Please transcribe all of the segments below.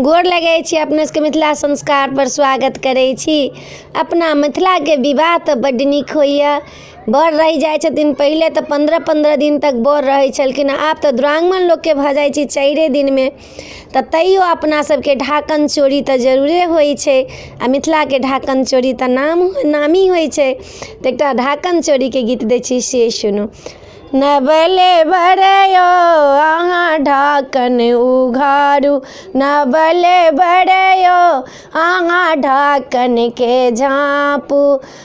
गोर लगै छी अपने सबके मिथिला संस्कार पर स्वागत करै छी। अपना मिथिला के विवाह तो बड्ड नीक होइए। बर रहि जाइ छथिन, पहिले तो 15-15 दिन तक बर रहै छलखिन, आब तो दुरागमन लोग के भ जाइ छै 4 दिन में। तो तैयो अपना सबके ढाकन चोरी तो जरूरे होइ छै आ मिथिला के ढाकन चोरी तो नामी होइ छै। तो एकटा ढाकन चोरी के गीत दै छी, से सुनू। नबले बड़यो अहाँ ढाकन उघारू, नबले बड़यो अहाँ ढाकन के झाँपू।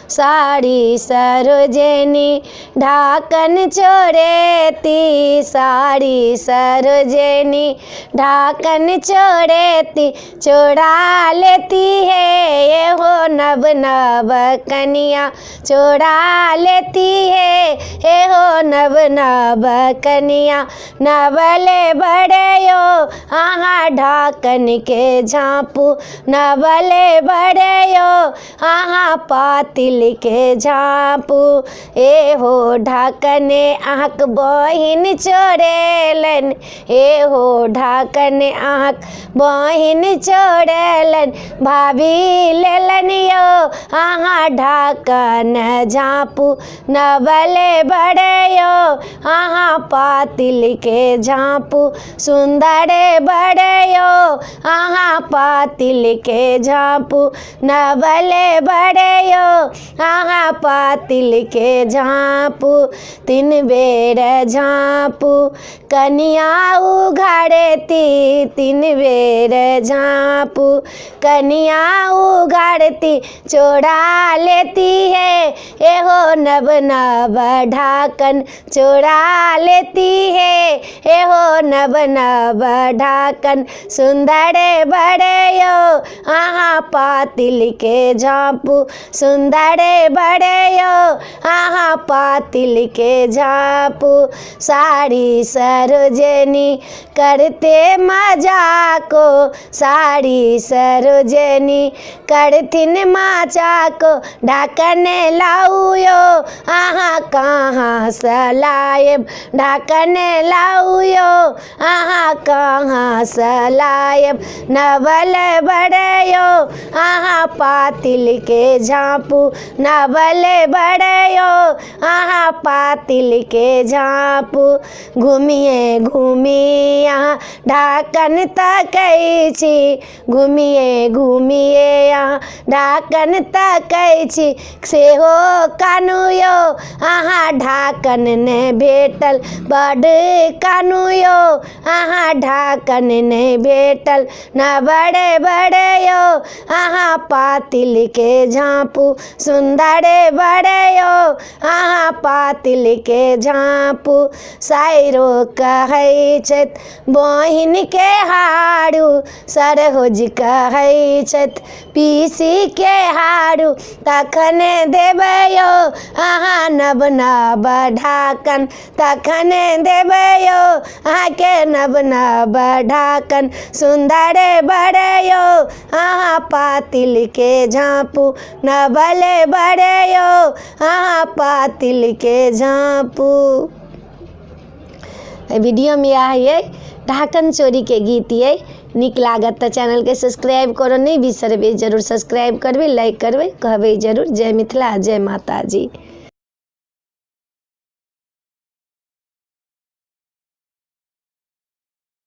साड़ी सरोजनी ढाकन चोरेती, साड़ी सरोजनी ढाकन चोरेती। चोरा लेती है ये हो नब नब कनिया, चोरा लेती है ये हो नब नब कनिया। नबले बड़यो अहाँ ढाकन के झाँपू, नबले बड़यो अहाँ पातिल के झाँपू। ए हो ढाकने अहाँक बहिन चोरेलन, ए हो ढाकने अहाँक बहिन चोरेलन। भाभी लेलन यो अहाँ ढाकन झाँपू, नबले बड़यो अहाँ पातिल के झाँपू। सुंदर बड़यो अहाँ पातिल के झाँपू, नबले बड़यो अहाँ पातिल के झाँपू। 3 बेर झाँपू कनिया उघाड़ती, 3 बेर झाँपू कनिया उघाड़ती। चोरा लेती है एहो नब नब ढाकन, चोरा लेती है एहो नब नब ढाकन। सुंदर बड़यो अहाँ पातिल के झाँपू, सुंदर बड़यो अहाँ पातिल के झाँपू। साड़ी सरोजनी करते मजाको, साड़ी सरोजनी करथिन मजाको। ढाकन लाउयो अहाँ कहाँ से लाएब, ढाकन लाउयो अहाँ कहाँ से लाएब। नबल बड़यो अहाँ पातिल के झाँपू, नबल बड़यो अहाँ पातिल के झाँपू। घूमिए घूमिए अहाँ ढाकन तकै छी, घूमिए घूमिए अहाँ ढाकन तकै छी। सेहो कानू यो अहाँ ढाकन ने भेटल, बड़ कानू यो अहाँ ढाकन ने भेटल। नबल बड़यो अहाँ पातिल के झाँपू, सुंदर बड़यो अहाँ पातिल के झाँपू। साइरो कहै छथि बहिन के हारू, सरहोज कहै छथि पीसी के हारू। तखन देबयो अहाँ नब नब ढाकन, तखन देबयो अहाँ के नब नब ढाकन। सुंदर बड़यो अहाँ पातिल के झाँपू, नबले बड़यो अहाँ पातिल के झाँपू। वीडियो में यह है ढाकन चोरी के गीत ये। निक लागत तो चैनल के सब्सक्राइब करो नहीं बिसरबे, जरूर सब्सक्राइब करबे, लाइक करबे, कहबे जरूर। जय मिथिला, जय माता जी।